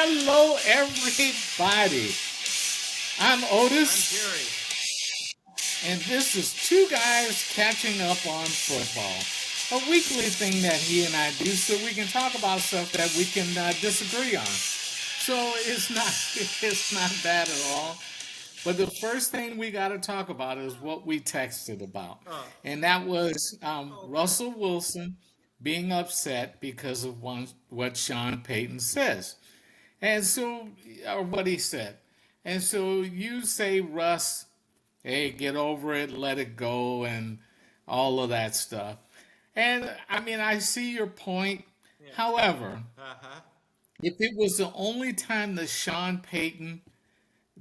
Hello, everybody. I'm I'm Otis, Jerry. and this is Two Guys Catching Up on Football, a weekly thing that he and I do so we can talk about stuff that we can disagree on. So it's not it's not bad at all. But the first thing we got to talk about is what we texted about, Oh, and that was okay. Russell Wilson being upset because of what Sean Payton says. And so, or what he said. And so you say, Russ, hey, get over it, let it go, and all of that stuff. And I mean, I see your point. Yeah. However, Uh-huh. if it was the only time that Sean Payton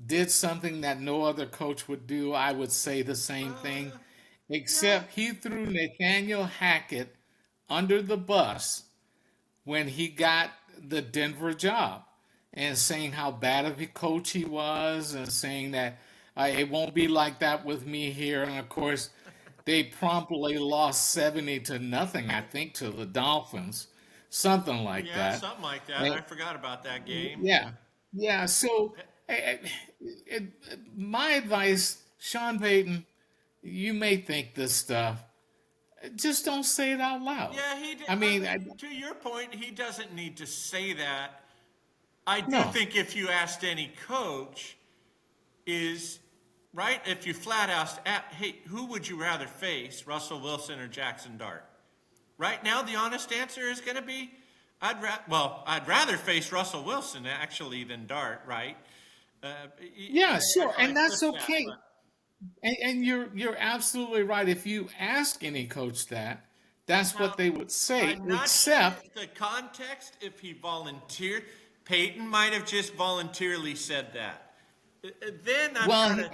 did something that no other coach would do, I would say the same thing. Yeah. Except he threw Nathaniel Hackett under the bus when he got the Denver job and saying how bad of a coach he was and saying that it won't be like that with me here. And of course, they promptly lost 70 to nothing, I think, to the Dolphins, something like Yeah, that. something like that. I And, forgot about that game. yeah, yeah. So, eh, eh, my advice, Sean Payton, you may think this stuff, just don't say it out loud. Yeah, he did. I I mean, mean, to your point, he doesn't need to say that. I do no. think if you asked any coach, is right, if you flat asked, hey, who would you rather face, Russell Wilson or Jackson Dart? Right now, the honest answer is going to be, I'd rather face Russell Wilson actually than Dart, right? Uh, Yeah, I sure, probably and that's flipped that, okay. but And you're absolutely right. If you ask any coach that, that's what now they would say. I'm not sure Except, the context if he volunteered. Peyton might have just voluntarily said that. Then I'm well, kind of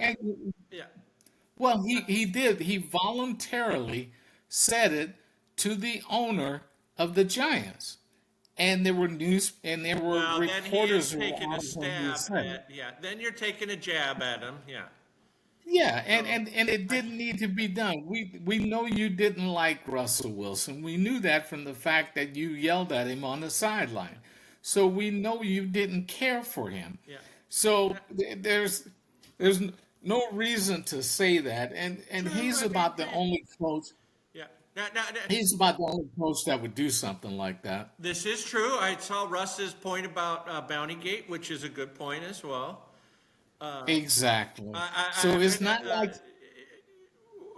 yeah. he did. He voluntarily said it to the owner of the Giants, and there were Well, then he is reporters taking a around when he stab said it. at yeah. Then you're taking a jab at him, yeah. Yeah, So and it I didn't need to be done. We know you didn't like Russell Wilson. We knew that from the fact that you yelled at him on the sideline. So we know you didn't care for him. yeah. So there's no reason to say that. And True. he's I mean, about the only coach. yeah. He's about the only coach that would do something like that. This is true. I saw Russ's point about Bounty Gate, which is a good point as well. Exactly. So I, it's not like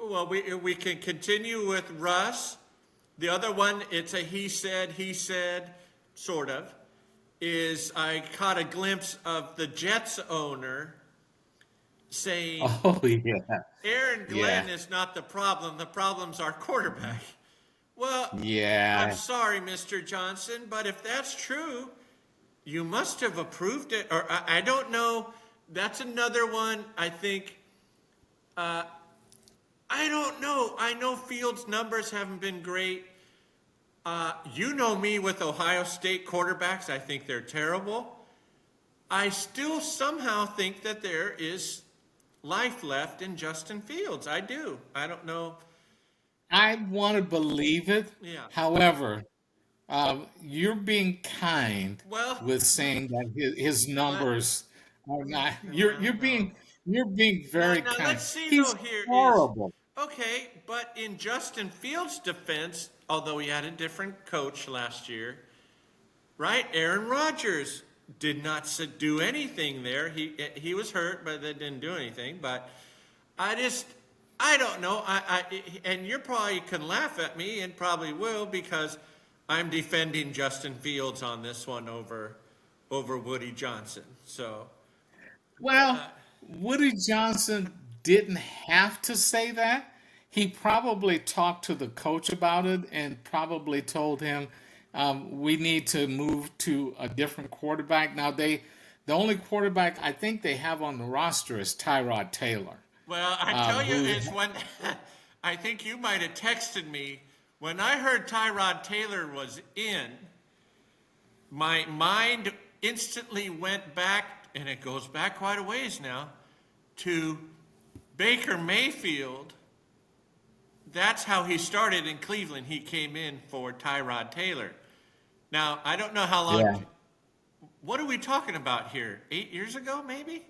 well, we can continue with Russ. The other one, it's a he said, sort of. Is I caught a glimpse of the Jets owner saying oh yeah, Aaron yeah, Glenn is not the problem. The problem's our quarterback. Well, I'm yeah. sorry, Mr. Johnson, but if that's true, you must have approved it. Or I don't know. That's another one. I think. I don't know. I know Fields' numbers haven't been great. You know me with Ohio State quarterbacks. I think they're terrible. I still somehow think that there is life left in Justin Fields. I do. I don't know. I want to believe it. Yeah. However, you're being kind Well, with saying that his but numbers are not. well, no. You're being very Now kind. let's see though. He's Here is horrible. okay, but in Justin Fields' defense, although he had a different coach last year, right? Aaron Rodgers did not do anything there. He was hurt, but they didn't do anything. But I just I don't know. And you probably can laugh at me and probably will because I'm defending Justin Fields on this one over Woody Johnson. So Well, Woody Johnson didn't have to say that. He probably talked to the coach about it and probably told him we need to move to a different quarterback. Now the only quarterback I think they have on the roster is Tyrod Taylor, well, I tell you, who is when I think you might have texted me when I heard Tyrod Taylor was in. My mind instantly went back, and it goes back quite a ways now, to Baker Mayfield. That's how he started in Cleveland. He came in for Tyrod Taylor. Now, I don't know how yeah. long what are we talking about here? 8 years ago, maybe?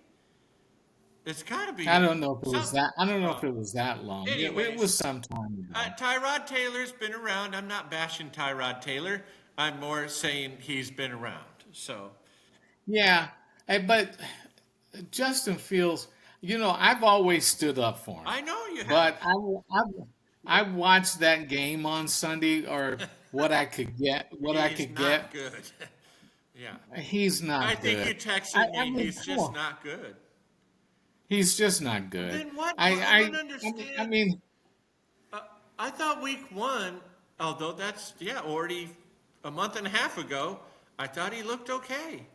It's got to I be don't know if it was some. that. I don't know if Oh, it was that long. It anyways, was some time ago. Tyrod Taylor's been around. I'm not bashing Tyrod Taylor. I'm more saying he's been around. So Yeah, but Justin Fields, I've always stood up for him, I know you have. but I watched that game on Sunday, or what I could get, what I He's could not get. good. Yeah. He's I not think you good. I, texted I me. mean, He's come just on, not good. he's just not good. Then what? I I I don't I understand. mean, Uh, I thought week one, although that's, yeah, already a month and a half ago, I thought he looked okay.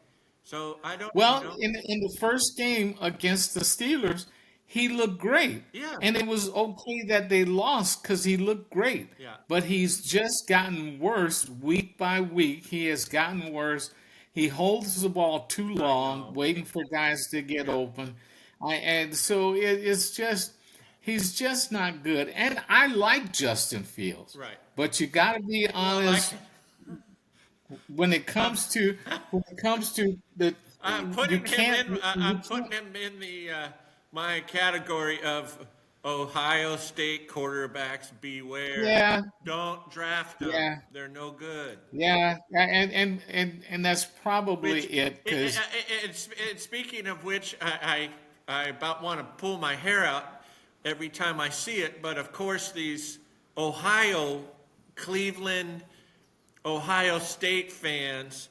So I don't, well, in the first game against the Steelers, he looked great, yeah, and it was okay that they lost because he looked great. yeah, But he's just gotten worse week by week. He has gotten worse. He holds the ball too I long, know. waiting for guys to get Yeah, open, and so it's just he's just not good. And I like Justin Fields, right. but you got to be Well, like, honest when it I'm, comes to the I'm you putting him can't in. you I'm putting can't him in the my category of Ohio State quarterbacks. Beware! yeah Don't draft them. yeah They're no good. and that's probably Which, it because speaking of which, I about want to pull my hair out every time I see it. But of course, these Ohio, Cleveland, Ohio State fans,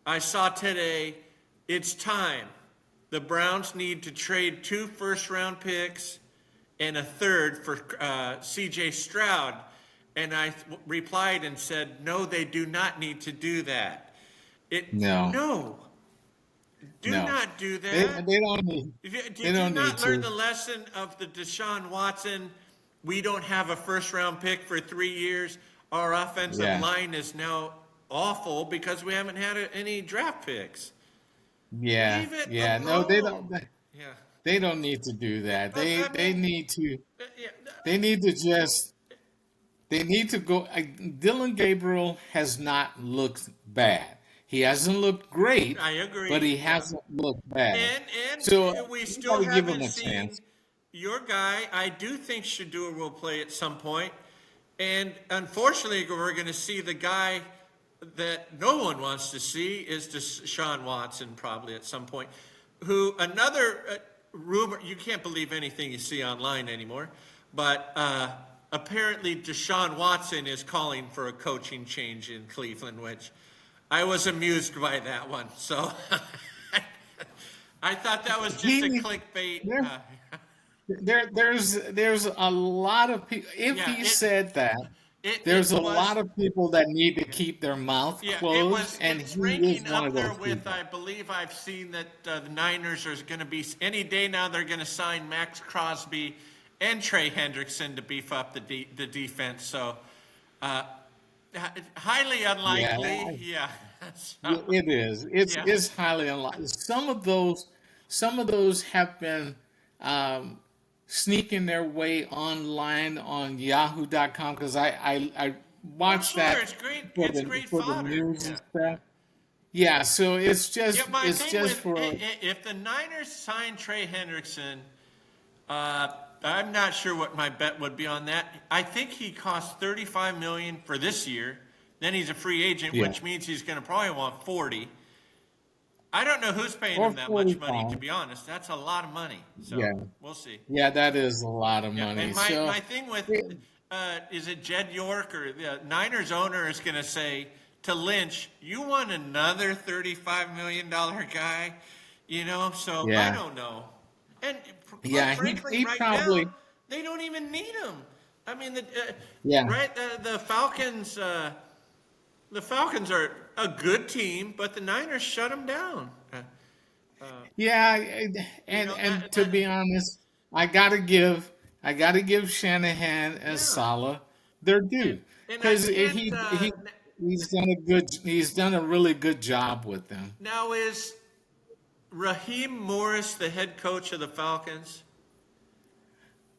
I saw today, it's time. The Browns need to trade 2 first-round picks and a third for C.J. Stroud. And I replied and said, no, they do not need to do that. no No, do no not do they that. they don't need they Did you don't need not learn to the lesson of the Deshaun Watson? We don't have a first round pick for 3 years. Our offensive yeah line is now awful because we haven't had any draft picks. yeah Leave it yeah no alone. Yeah. they don't need to do that I they mean, need to yeah, they need to just they need to go. Dylan Gabriel has not looked bad. He hasn't looked great, I but agree. he Yeah. hasn't looked bad. So And we you still got to give him haven't a seen chance. your guy. I do think Shador will play at some point. And unfortunately, we're going to see the guy that no one wants to see is Deshaun Watson probably at some point. Who another rumor? You can't believe anything you see online anymore. But apparently, Deshaun Watson is calling for a coaching change in Cleveland, which I was amused by that one. So I thought that was just a He clickbait. there, there's a lot of people. If Yeah, he said that, it there's a was. lot of people that need to keep their mouth Yeah, closed, and it's he is ranking one up of there those with. people. I believe I've seen that the Niners are going to be any day now. They're going to sign Max Crosby and Trey Hendrickson to beef up the defense. So uh, highly Yeah, unlikely. Yeah. So, it is. yeah. It's highly unlikely. Some of those have been um, sneaking their way online on Yahoo.com because I Oh, watch sure. that It's great. for It's the great for the fodder. news and Yeah. stuff. Yeah, so Yeah. My it's thing just with for if the Niners sign Trey Hendrickson, I'm not sure what my bet would be on that. I think he costs 35 million for this year. Then he's a free agent, yeah which means he's going to probably want 40. I don't know who's paying or him that much money, to 45. be honest. That's a lot of money. So Yeah, we'll see. yeah, that is a lot of Yeah, money. and my So thing with yeah, is it Jed York or the Niners owner is going to say to Lynch, "You want another $35 million guy?" So I yeah, don't know. And quite yeah, frankly, he right now probably they don't even need him. I mean, yeah. right? The Falcons. The Falcons are a good team, but the Niners shut them down. Yeah, You and know and to be honest, I gotta give Shanahan and yeah, Salah their and due I because can't. he's done a really good job with them. Now is Raheem Morris the head coach of the Falcons,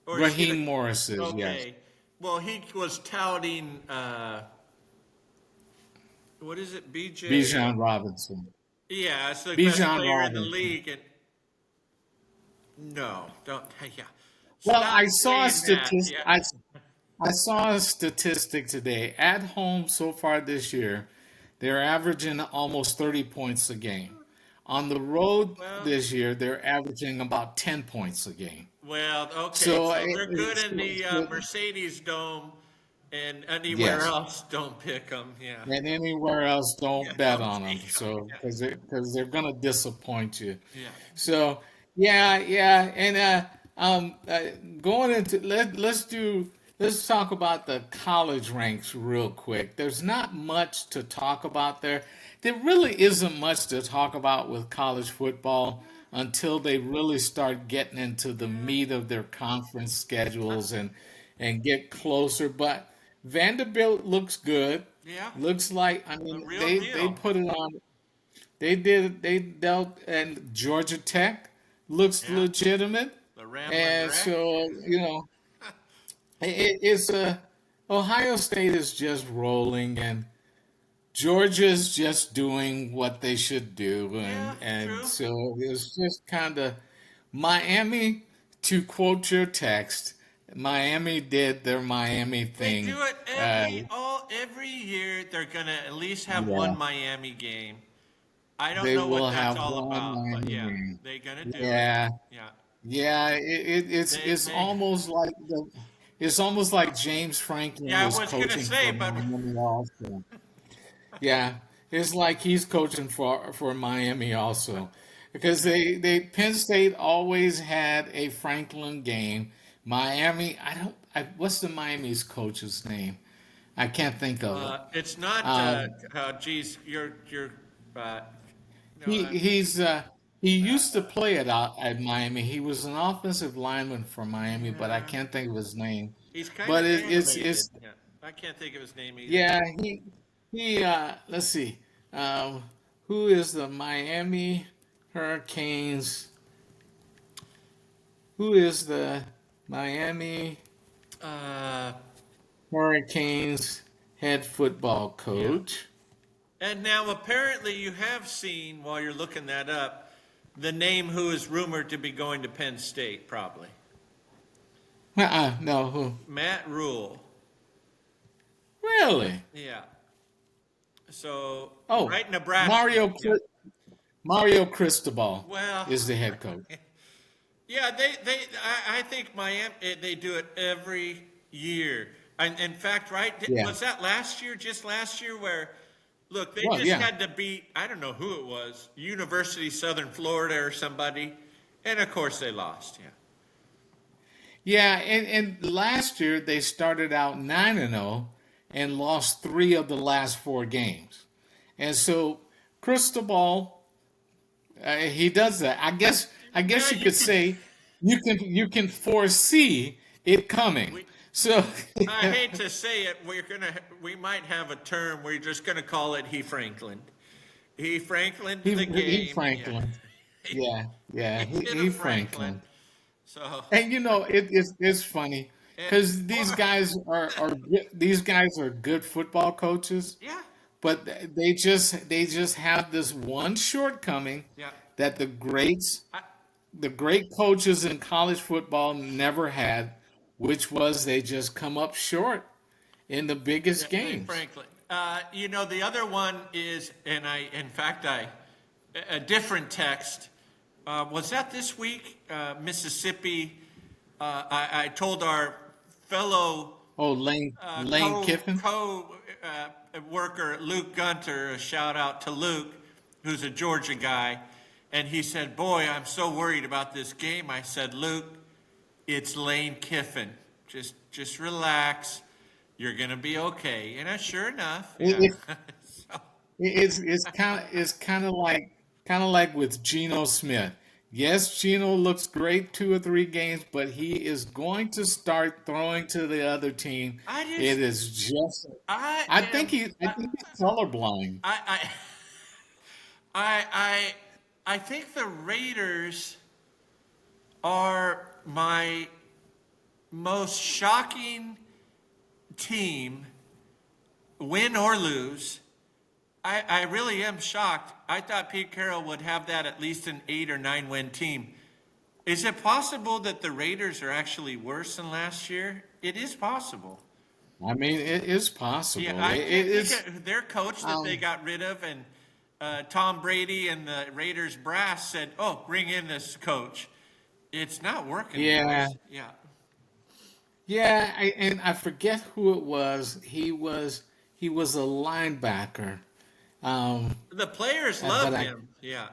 or is he the? Raheem Morris is, yes. Okay, well he was touting. What is it, BJ? Bijan Robinson. Yeah, it's the best Bijan player in the Robinson. league, and no, don't. Yeah, Well, stop I saw a saying that. statistic. Yeah, I saw a statistic today. At home so far this year, they're averaging almost 30 points a game. On the road well, this year, they're averaging about 10 points a game. okay, So, so they're good in the so Mercedes Dome, and anywhere yes, else, don't pick them. Yeah, and anywhere else, yeah, don't bet don't on them. take them. So, because they're going to disappoint you. Yeah, So, yeah, yeah, and going into let's talk about the college ranks real quick. There's not much to talk about there. There really isn't much to talk about with college football until they really start getting into the yeah, meat of their conference yeah, schedules and get closer. But Vanderbilt looks good. yeah, Looks like I the mean real they deal. put it on they dealt and Georgia Tech looks Yeah, legitimate, the Ramblin' and Wreck. so it's Ohio State is just rolling, and Georgia's just doing what they should do, Yeah, and true. so it's just kind of Miami. To quote your text, Miami did their Miami They thing. do it Uh, every year. They're gonna at least have one yeah, Miami game. I don't they know what will that's have all one about, but Miami yeah, game. they're gonna do it. Yeah, Yeah, yeah, they it's they. almost like it's almost like James Franklin Yeah, I was was gonna coaching say, for but Miami also. Yeah, it's like he's coaching for Miami also, because they Penn State always had a Franklin game. Miami, I don't. What's the Miami's coach's name? I can't think of it. it's not. Um, Geez, you're. Uh, no, he he's he used to play at Miami. He was an offensive lineman for Miami, but I yeah, can't think of his name. he's kind But of it's animated. Yeah, I can't think of his name either. yeah, he let's see. Um, who is the Miami Hurricanes? Who is the Miami Uh, Hurricanes head football yeah. coach? And now apparently you have seen while you're looking that up the name who is rumored to be going to Penn State, probably. No, who? Matt Rule. Really? Yeah. So, Oh, right, Nebraska. Mario Yeah. Mario Cristobal Well, is the head coach. yeah, I think Miami, they do it every year. And in fact, right, Yeah. was that last year, just last year, where, look, they Well, just yeah. had to beat, I don't know who it was, University of Southern Florida or somebody. And of course they lost, yeah. Yeah, and last year they started out 9-0 and lost 3 of the last 4 games. And so Cristobal, he does that. I Yeah, guess you you could could, say you can foresee it coming. we, So I hate to say it, we might have a term, we're just gonna call it He Franklin. He Franklined the he game, yeah. Franklin. Yeah, yeah, He did a he Franklin, Franklin. so, And it's funny and, because well, these guys are good football coaches, yeah, but they just have this one shortcoming yeah. that I, the great coaches in college football never had, which was they just come up short in the Yeah, biggest Dave games. Franklin. The other one is, in fact, a different text. Was that this week? Mississippi. I told our fellow Oh, Lane co Kiffin. co worker Luke Gunter. A shout out to Luke, who's a Georgia guy, and he said, "Boy, I'm so worried about this game." I said, "Luke, it's Lane Kiffin. Just relax. You're gonna be okay." And sure enough, It, yeah. it, So, it's kind of like with Geno Smith. Yes, Geno looks great 2 or 3 games, but he is going to start throwing to the other team. I It just, is just. I I think am, he. I think he's colorblind. I, I, I, I think the Raiders are my most shocking team, win or lose. I really am shocked. I thought Pete Carroll would have that at least an 8 or 9 win team. Is it possible that the Raiders are actually worse than last year? It is possible. I mean, it is Yeah, possible. I It can't think is. of their coach that they Um, got rid of, and Tom Brady and the Raiders brass said, "Oh, bring in this coach." It's not working, yeah, guys. Yeah, yeah. And I forget who it was. He was a linebacker. Um, the players but love I. him. Yeah,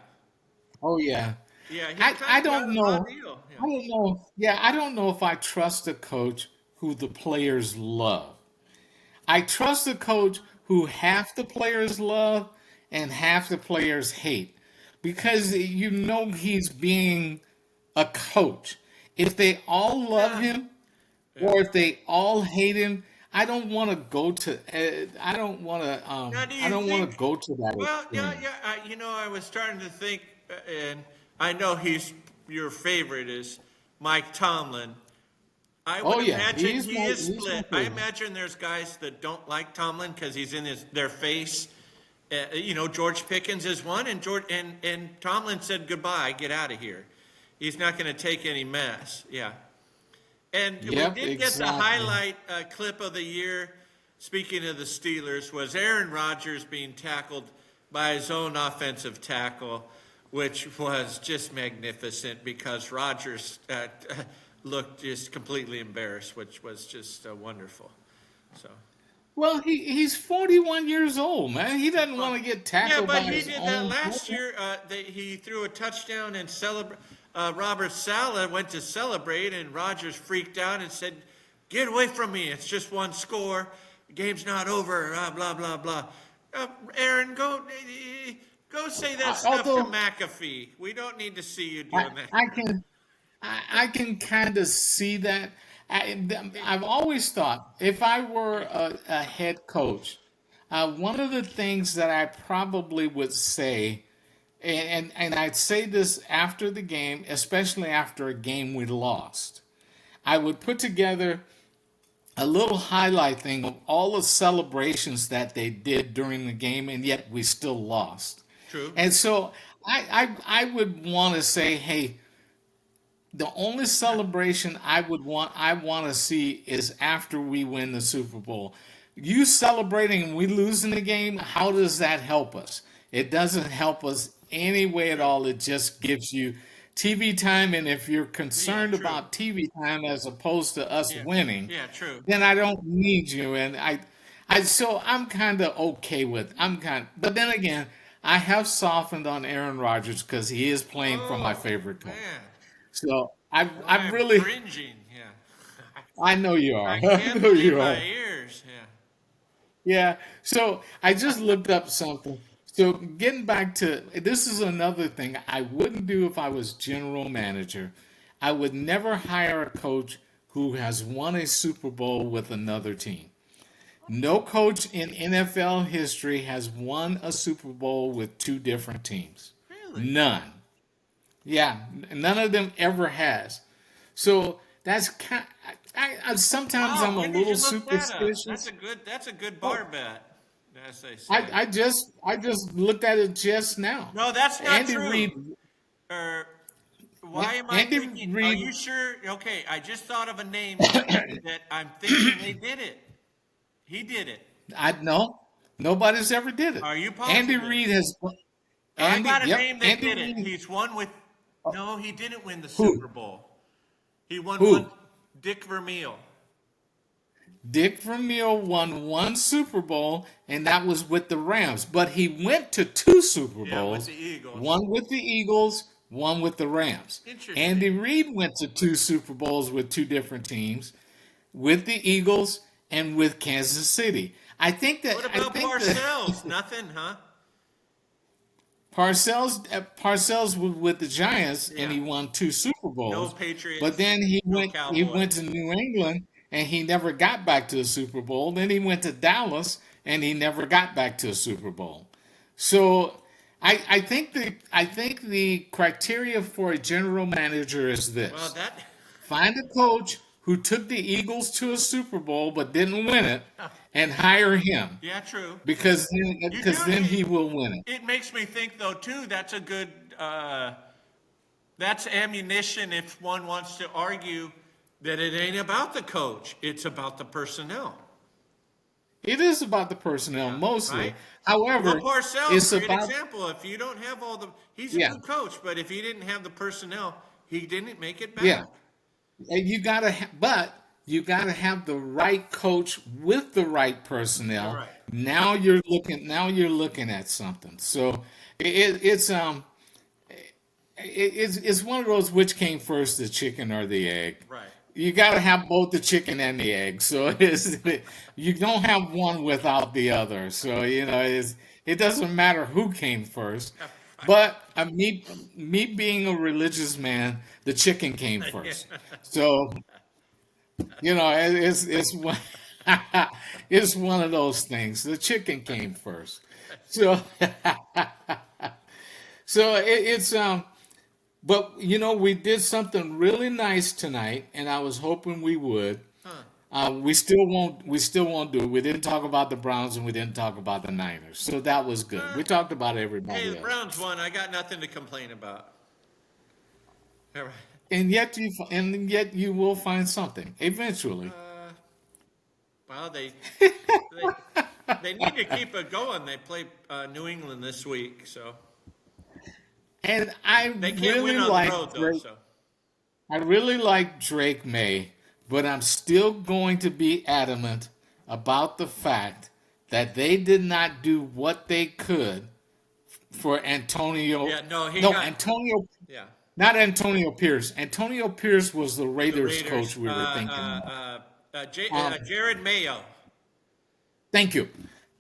Oh yeah. yeah, he I kind of got don't a raw know. deal. Yeah. I don't know. Yeah, I don't know if I trust a coach who the players love. I trust a coach who half the players love and half the players hate because you know he's being a coach. If they all love Yeah, him yeah. or if they all hate him, I don't want to go to. I don't want to. Now, do I you don't want think? to go to that Well, yeah, extreme. yeah. I was starting to think, and I know he's your favorite is Mike Tomlin. I would Oh yeah, imagine he is he's my split. I favorite. imagine there's guys that don't like Tomlin because he's in their face. George Pickens is one, and and Tomlin said goodbye, get out of here. He's not going to take any mess. Yeah, and we Yep, did get the exactly. highlight clip of the year. Speaking of the Steelers, was Aaron Rodgers being tackled by his own offensive tackle, which was just magnificent because Rodgers looked just completely embarrassed, which was just wonderful. So. Well, he's 41 years old, man. He doesn't want to get Yeah, tackled but by he his did that own last player. year. He threw a touchdown and celebrate. Robert Saleh went to celebrate, and Rogers freaked out and said, "Get away from me! It's just one score. The game's not over." Blah blah blah. Aaron, go say that stuff to Although McAfee. We don't need to see you I, doing that. I can I can kind of see that. I've always thought if I were a head coach, one of the things that I probably would say, and I'd say this after the game, especially after a game we lost, I would put together a little highlight thing of all the celebrations that they did during the game, and yet we still lost. True. And so I would want to say, hey, the only celebration I want to see is after we win the Super Bowl. You celebrating and we losing the game, how does that help us? It doesn't help us any way at True. all. It just gives you TV time, and if you're Yeah. concerned True. about TV time as opposed to us Yeah. winning, Yeah. True. then I don't need you. And so I'm kind of okay with. But then again, I have softened on Aaron Rodgers because he is playing for my Oh favorite coach. man, So I've I'm really, cringing. Yeah. I know you are. I I can't know believe you my are. ears. Yeah. Yeah. So I just looked up something. So getting back to this is another thing I wouldn't do if I was general manager. I would never hire a coach who has won a Super Bowl with another team. No coach in NFL history has won a Super Bowl with two different teams. Really? None. Yeah, none of them ever has. So that's kind. Sometimes Wow. I'm a When did little you look that up? That's superstitious. a good. That's a good bar Oh, bet, as they I, say. I just I just looked at it just now. No, that's not Andy true. Reid, Er, why am I Andy thinking? Are Reid. you sure? Okay, I just thought of a name that I'm thinking they did it. He did it. I know nobody's ever did it. Are you Andy positive? Reid has. I Andy, got a yep, name that Andy did it. Reid. He's won with. No, he didn't win the Super Who? Bowl. He won one. Who? Dick Vermeil. Dick Vermeil won one Super Bowl, and that was with the Rams. But he went to two Super Yeah, with Bowls, the Eagles. one with the Eagles, one with the Rams. Interesting. Andy Reid went to two Super Bowls with two different teams, with the Eagles and with Kansas City. I think that What I about think that Parcells? Nothing, huh? Parcells was with the Giants and Yeah. he won two Super No Bowls, but Patriots, then he no went Cowboys. to New England and he never got back to the Super Bowl. Then he went to Dallas and he never got back to a Super Bowl. So I think the criteria for a general manager is Well, this: that find a coach who took the Eagles to a Super Bowl but didn't win it, and hire him Yeah, true. You do. because then he will win it. It makes me think, though, too. That's a good. That's ammunition if one wants to argue that it ain't about the coach; it's about the personnel. It is about the personnel Yeah, mostly. right. Well, However, Parcells, it's great about example. If you don't have all the, he's a yeah, good coach, but if he didn't have the personnel, he didn't make it yeah. back. And but you gotta have the right coach with the right personnel. Correct. Now you're looking at something. So it's it's one of those, which came first, the chicken or the egg. Right. You got to have both the chicken and the egg. So you don't have one without the other. So it doesn't matter who came first. But me being a religious man, the chicken came first. So it's one it's one of those things. The chicken came first. So it's. But we did something really nice tonight, and I was hoping we would. We still won't. We still won't do it. We didn't talk about the Browns, and we didn't talk about the Niners, so that was good. We talked about Hey, everybody the else, Browns won. I got nothing to complain about. All right. and yet you will find something eventually. Well, they need to keep it going. They play New England this week, so And I they can't really win on the like road though. Drake. So I really like Drake May, but I'm still going to be adamant about the fact that they did not do what they could for Antonio. yeah, no, he No, got Antonio, yeah. not Antonio Pierce. Antonio Pierce was the The Raiders Raiders, coach we were thinking of. Um, Jared Mayo. Thank you.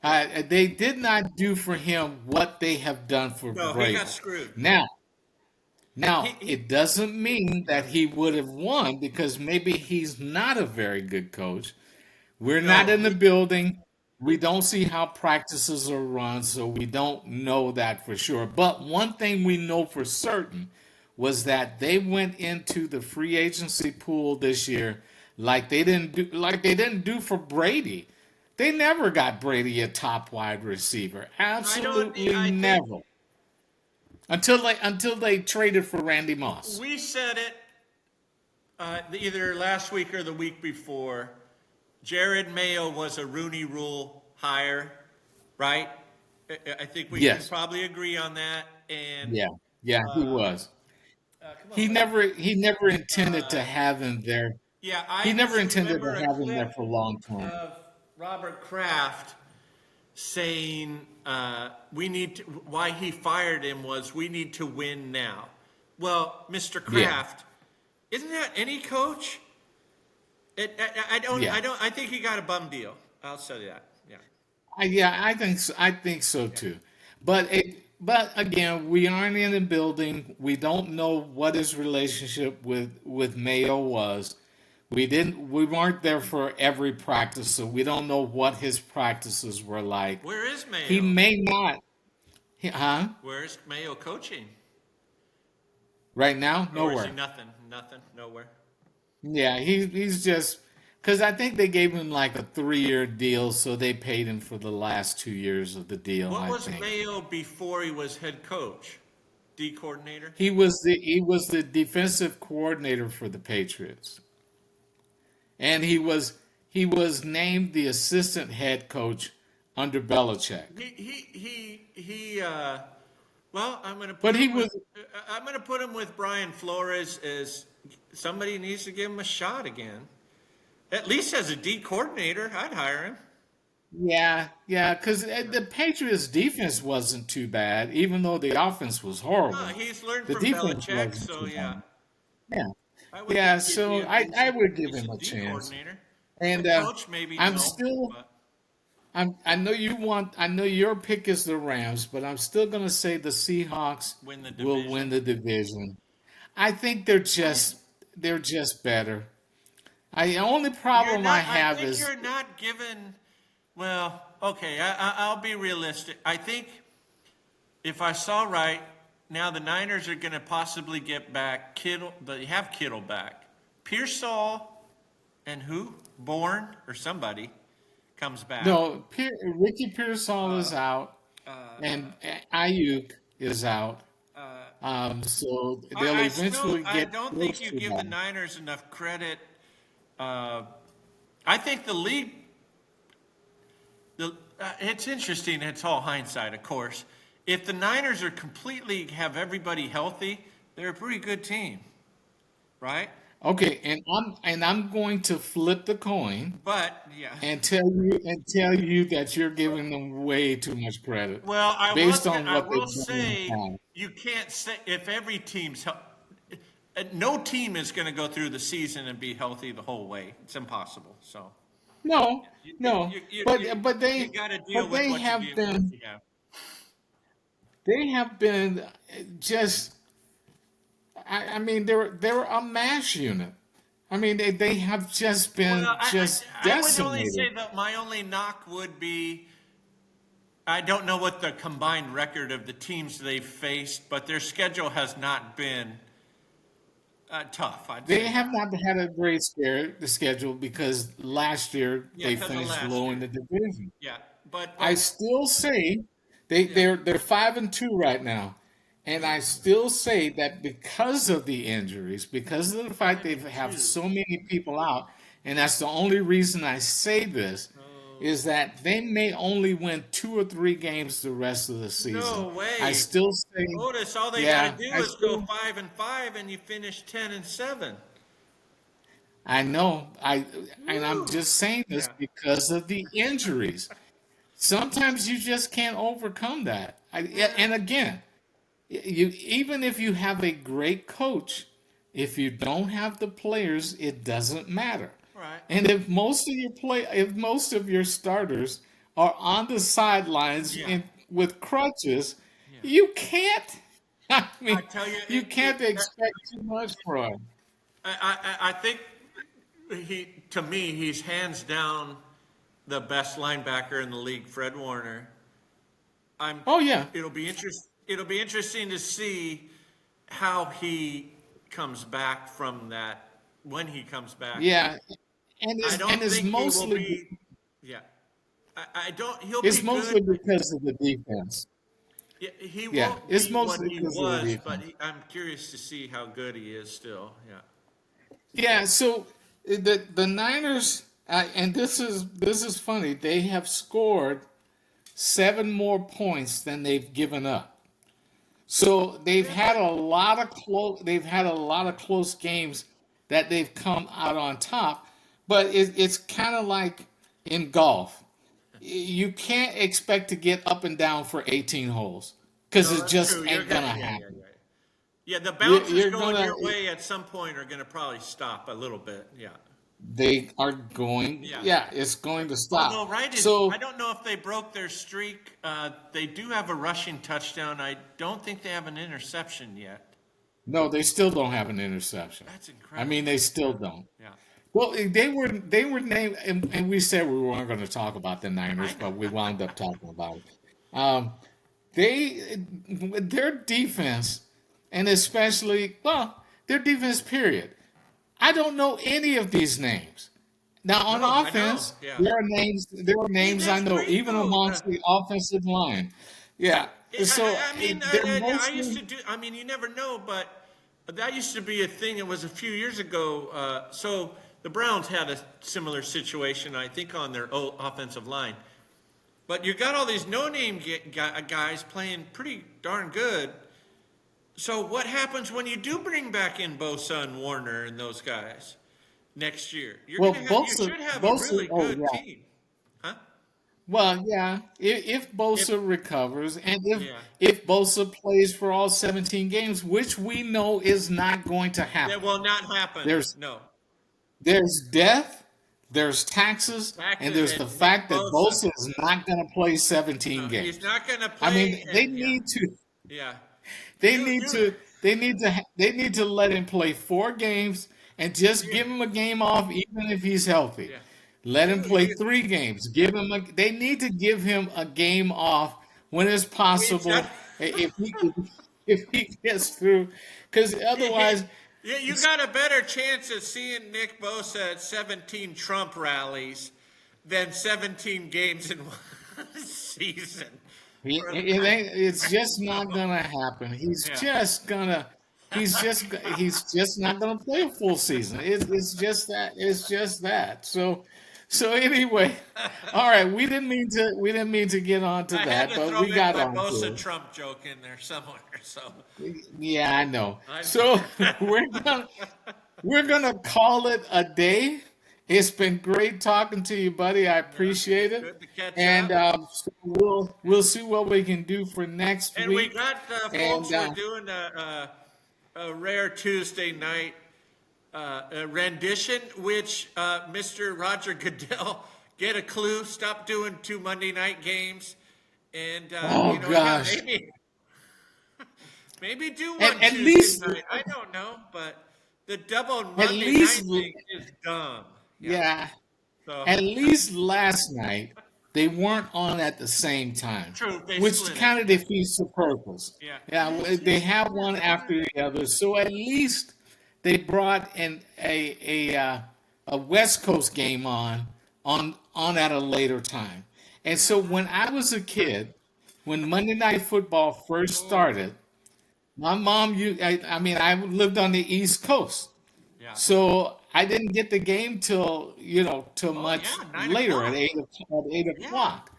They did not do for him what they have done for No, he Brady. got screwed. Now, He it doesn't mean that he would have won, because maybe he's not a very good coach. We're not no, in the building. We don't see how practices are run, so we don't know that for sure. But one thing we know for certain was that they went into the free agency pool this year like they didn't do for Brady. They never got Brady a top wide receiver. I don't. Absolutely I think never. Until they traded for Randy Moss. we said it either last week or the week before. Jared Mayo was a Rooney Rule hire, right? I think we can Yes. probably agree on that. And Yeah. Yeah, he was. come He on, never intended to have him there. yeah, I He never just intended remember to a have him there clip for long term. of Robert Kraft saying why he fired him was we need to win now. Well, Mr. Yeah. Kraft, isn't that any coach? Yeah. I think he got a bum deal. I'll say that. Yeah. I think so. I think so too. But again, we aren't in the building. We don't know what his relationship with Mayo was. We weren't there for every practice, so we don't know what his practices were like. Where is He Mayo? may not. Huh? Where's Mayo coaching? Right now, Or is nowhere. he nothing? Nothing. Nowhere. Yeah, he's just because I think they gave him like a 3-year deal, so they paid him for the last 2 years of the deal. What I was think Mayo before he was head coach? D coordinator? he was the defensive coordinator for the Patriots, and he was named the assistant head coach under Belichick. Well, I'm gonna But put he him with was I'm gonna put him with Brian Flores as somebody needs to give him a shot again. At least as a D coordinator, I'd hire him. yeah, because the Patriots defense wasn't too bad, even though the offense was horrible. He's learned The from defense Belichick, wasn't so too yeah, bad. Yeah. I would Yeah, think he'd be so a I would give him decent a D chance. coordinator. And Head coach, maybe I'm no, still but I know your pick is the Rams, but I'm still gonna say the Seahawks win the will division. win the division. I think they're just better. The only You're problem I not. I have think is you're not given. Well, okay. I'll be realistic. I think if I saw right, now the Niners are going to possibly get back Kittle. They have Kittle back. Pearsall and who? Bourne or somebody comes back. No, Ricky Pearsall is out, and Ayuk is out. So they'll eventually I get don't think those you two give the back. Niners enough credit. Uh, I think the league, it's interesting. It's all hindsight, of course. If the Niners are completely have everybody healthy, they're a pretty good team, right? Okay, and I'm going to flip the coin But yeah. and tell you that you're giving them way too much credit Well, based on I what they've will done in the say past. you can't say if every no team is going to go through the season and be healthy the whole way. It's impossible. So No, you no, but you they got to deal but with they what you have deal with. been Yeah. they have been just I mean they're a mash unit. I mean they have just Well, been just I would only decimated. say that my only knock would be I don't know what the combined record of the teams they've faced, but their schedule has not been tough. I'd They say have that. not had a great the schedule because last year Yeah, they because of finished last low in year. the division. Yeah, I but still say they yeah, they're 5-2 right now, and I still say that because of the injuries, because of the fact five they and have two. so many people out, and that's the only reason I say this Oh, is that they may only win 2 or 3 games the rest of the season. no I way. still say, Otis, all they got to yeah, do I is go still 5 and 5, and you finish 10 and 7. I know and I'm Woo. just saying this Yeah. because of the injuries. Sometimes you just can't overcome that. Yeah, Well, and again, you even if you have a great coach, if you don't have the players, it doesn't matter. right. And if most of your starters are on the sidelines Yeah. with crutches, Yeah. you can't. I I mean, tell you, you can't expect too much from them. I think to me, he's hands down the best linebacker in the league, Fred Warner. I'm. Oh yeah, It'll be interesting to see how he comes back from that. When he comes back, yeah, and I don't it's think he will mostly be. Yeah, I don't. He'll it's be good. mostly because of the defense. Yeah, he Yeah, won't it's be what mostly he because of the was, but defense. I'm curious to see how good he is still. Yeah. Yeah, so the Niners, and this is funny. They have scored 7 more points than they've given up. So they've Yeah, had but a lot of close. They've had a lot of close games that they've come out on top. But it's kind of like in golf. You can't expect to get up and down for 18 holes because no, it that's just true. You're ain't gonna. gonna Yeah, yeah, happen. yeah. Yeah, the bounces You're going gonna your way at some point are gonna probably stop a little bit. Yeah. They are going, Yeah. yeah, it's going to Although, stop. right, I So, don't know if they broke their streak. They do have a rushing touchdown. I don't think they have an interception yet. no, they still don't have an interception. That's I mean, they incredible. still don't. Yeah. Well, they were named, and we said we weren't going to talk about the I Niners, know. but we wound up talking about it. Um, their defense, and especially, well, their defense, period. I don't know any of these names. Now on No, I know. offense, Yeah. there are names I That's know, great even though. amongst the offensive line. Yeah. So I mean, they're I used to mostly do. I mean, you never know, but that used to be a thing. It was a few years ago. So the Browns had a similar situation, I think, on their offensive line. But you got all these no-name guys playing pretty darn good. So what happens when you do bring back in Bosa and Warner and those guys next year? well, You Bosa, should have a Bosa. really Oh good yeah. team, huh? Well, yeah. If If Bosa recovers, and if yeah, if Bosa plays for all 17 games, which we know is not going to that happen. will not happen. There's No, there's death, there's taxes, back and to there's and the Nick fact that Bosa. Bosa is not going to play 17 No, he's games. not going to I mean, play. they And yeah, need to yeah. they You need you to they need to let him play 4 games and just yeah give him a game off even if he's healthy. yeah. Let him play You 3 games. They need to give him a game off when it's we've done. possible if he gets through because otherwise Yeah, you got a better chance of seeing Nick Bosa at 17 Trump rallies than 17 games in one season. It's just not gonna happen. Yeah. He's just not gonna play a full season. It's just that. It's just that. So anyway, all right. We didn't mean to get on to I had that, to but throw we in got my on Bosa to Trump joke in there somewhere. So it. Yeah, I know. I, So we're gonna we're gonna call it a day. It's been great talking to you, buddy. I yeah, appreciate it, good to catch and up. so we'll see what we can do for next And we week. got And folks. We're doing a rare Tuesday night a rendition, which Mr. Roger Goodell get a clue. Stop doing 2 Monday night games, and oh yeah, gosh, maybe do at, one at Tuesday least night. I don't know, but the double at Monday night least thing is dumb. Yeah. yeah, So at least last night they weren't on at the same time, true, they which split it. kind of defeats the purpose. Yeah. Yeah, Yes, they yes, have yeah, one after the other, so at least they brought in a West Coast game on at a later time. And yeah. so when I was a kid, when Monday Night Football first Oh, started, my mom, I mean, I lived on the East Coast. yeah. So I didn't get the game till Oh, yeah. much Nine later o'clock. at eight Yeah. o'clock.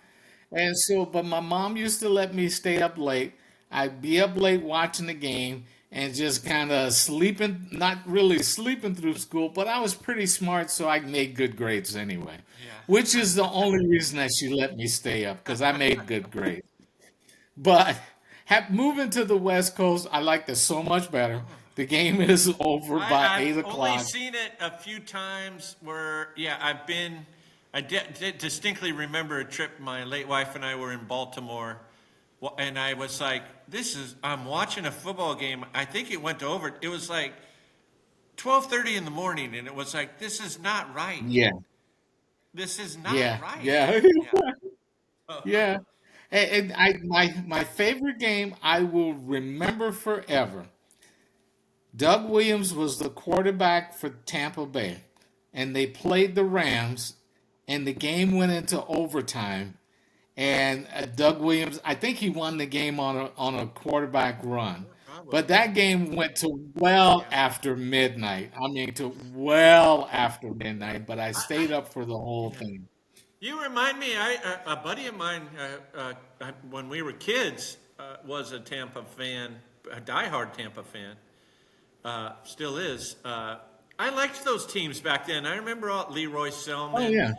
And so, but my mom used to let me stay up late. I'd be up late watching the game and just kind of sleeping, not really sleeping through school, but I was pretty smart, so I made good grades anyway. Yeah. Which is the only reason that she let me stay up because I made good grades. But moving to the West Coast, I liked it so much better. The game is over by I've eight only o'clock. seen it a few times where, yeah, I did distinctly remember a trip my late wife and I were in Baltimore, and I was like, I'm watching a football game. I think it went over. It was like 12:30 in the morning, and it was like, this is not right. Yeah, This is not yeah, right. yeah. Yeah. Yeah. And my favorite game I will remember forever. Doug Williams was the quarterback for Tampa Bay, and they played the Rams, and the game went into overtime. And Doug Williams, I think he won the game on a quarterback run, but Probably. that game went to well Yeah. after midnight. I mean, to well after midnight. But I I, stayed up for the whole yeah. thing. You remind me, a buddy of mine, when we were kids, was a Tampa fan, a diehard Tampa fan, still is. I liked those teams back then. I remember Leroy Oh Selman. yeah.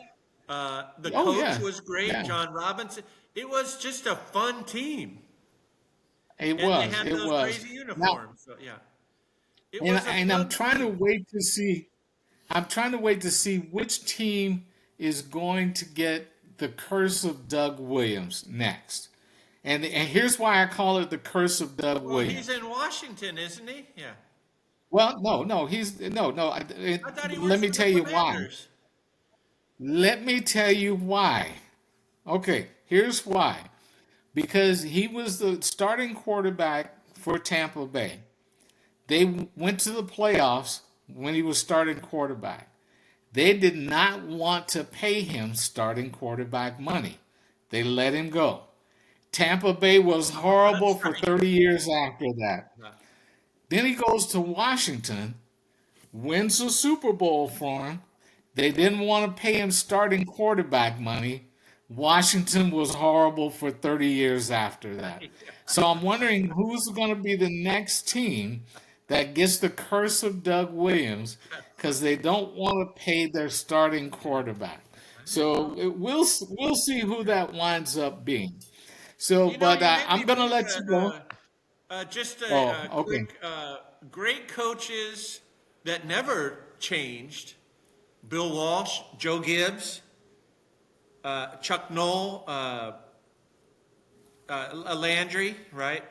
The Oh coach yeah. was great, Yeah. John Robinson. It was just a fun team, It and they was. had It those was. crazy Now, uniforms. So yeah, it and was a and I'm fun trying to team. wait to see. I'm trying to wait to see which team is going to get the curse of Doug Williams next. And here's why I call it the curse of Doug Well, he's Williams. in Washington, isn't he? Yeah. Well, no, he's no. I thought he Let worked me for the tell you why. Commanders. Let me tell you why. Okay, here's why. Because he was the starting quarterback for Tampa Bay. They went to the playoffs when he was starting quarterback. They did not want to pay him starting quarterback money. They let him go. Tampa Bay was Oh, horrible that's for right. 30 years after that. Yeah. Then he goes to Washington, wins the Super Bowl for him. They didn't want to pay him starting quarterback money. Washington was horrible for 30 years after that. So I'm wondering who's going to be the next team that gets the curse of Doug Williams because they don't want to pay their starting quarterback. So we'll see who that winds up being. So, but You made me I'm going to think let you go. just Oh, a okay. quick great coaches that never changed. Bill Walsh, Joe Gibbs, Chuck Noll, Landry, right?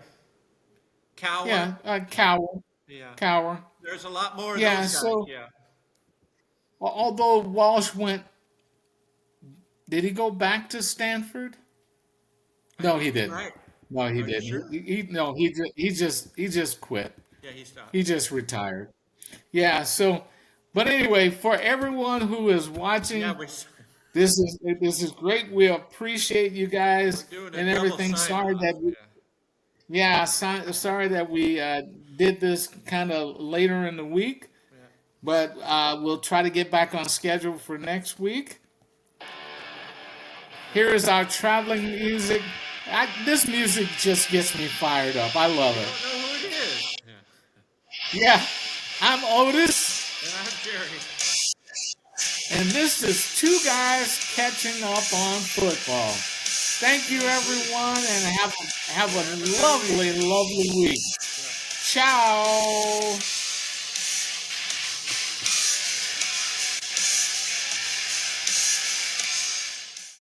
Cower. Yeah, Cower. Yeah. Cower. There's a lot more of Yeah, those guys. so Yeah. although Walsh went, did he go back to Stanford? I No, think he you're didn't. right. No, he Are you didn't. sure? No, he just quit. Yeah, he stopped. He just retired. Yeah. So, but anyway, for everyone who is Yeah, watching, this is great. We appreciate you we're guys doing a and double everything. sign Sorry off. that we, yeah, sorry that we did this kind of later in the week, Yeah. but we'll try to get back on schedule for next week. Here is our traveling music. This music just gets me fired up. I love You it. don't know who it is. Yeah. Yeah, I'm Otis, And I'm Jerry. and this is Two Guys Catching Up on Football. Thank you, everyone, and have a Have a good week. lovely, lovely week. Yeah. Ciao.